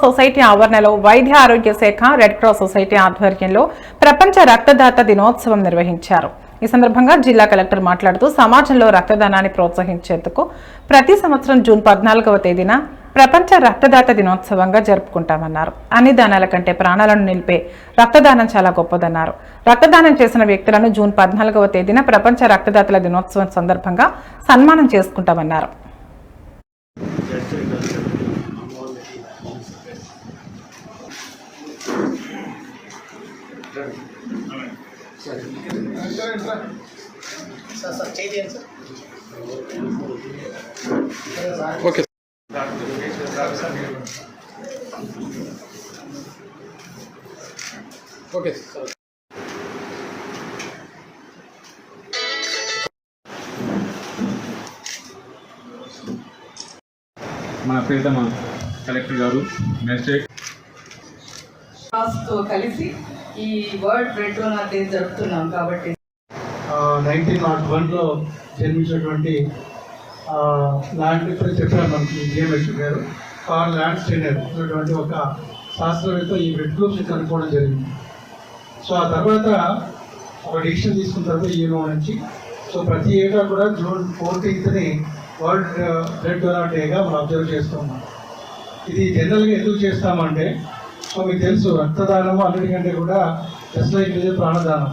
Society ఆవరణలో వైద్య ఆరోగ్య శాఖ, రెడ్ క్రాస్ సొసైటీ ఆధ్వర్యంలో ప్రపంచ రక్తదాత దినోత్సవం నిర్వహించారు. ఈ సందర్భంగా జిల్లా కలెక్టర్ మాట్లాడుతూ సమాజంలో రక్తదానాన్ని ప్రోత్సహించేందుకు ప్రతి సంవత్సరం జూన్ 14వ తేదీన ప్రపంచ రక్తదాత దినోత్సవంగా జరుపుకుంటామన్నారు. అన్ని దానాల కంటే ప్రాణాలను నిలిపే రక్తదానం చాలా గొప్పదన్నారు. రక్తదానం చేసిన వ్యక్తులను జూన్ 14వ తేదీన ప్రపంచ రక్తదాతల దినోత్సవం సందర్భంగా సన్మానం చేసుకుంటామన్నారు. ఓకే ఓకే మన ప్రియతమ కలెక్టర్ గారు మెజిస్ట్రేట్ కలిసి ఈ వరల్డ్ బ్లడ్ డోనర్ డే జరుపుతున్నాం. కాబట్టి 1901లో జన్మించినటువంటి ల్యాండ్ ఇప్పుడు చెప్పారు మనకి జిఎంఎస్ గారు, కార్ల్ ల్యాండ్ స్టైనర్ అనేటువంటి ఒక శాస్త్రవేత్త ఈ బ్లడ్ గ్రూప్స్ని కనుక్కోవడం జరిగింది. సో ఆ తర్వాత ఒక డిసిషన్ తీసుకున్న తర్వాత ఈయన నుంచి సో ప్రతి ఏటా కూడా June 14th world blood donor డేగా మనం అబ్జర్వ్ చేస్తున్నాం. ఇది జనరల్గా ఎందుకు చేస్తామంటే, సో మీకు తెలుసు రక్తదానం అన్నిటికంటే కూడా జస్ట్ లైక్ ఇది ప్రాణదానం,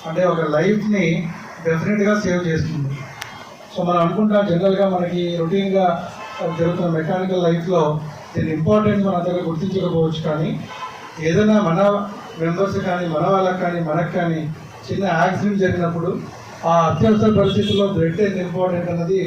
అంటే ఒక లైఫ్ని డెఫినెట్గా సేవ్ చేస్తుంది. సో మనం అనుకుంటాం జనరల్గా మనకి రొటీన్గా జరుగుతున్న మెకానికల్ లైఫ్లో దీని ఇంపార్టెంట్ మన దగ్గర గుర్తించకపోవచ్చు, కానీ ఏదైనా మన మెంబర్స్ కానీ మన వాళ్ళకి కానీ మనకు కానీ చిన్న యాక్సిడెంట్ జరిగినప్పుడు ఆ అత్యవసర పరిస్థితుల్లో బ్లడ్ ఎంత ఇంపార్టెంట్ అన్నది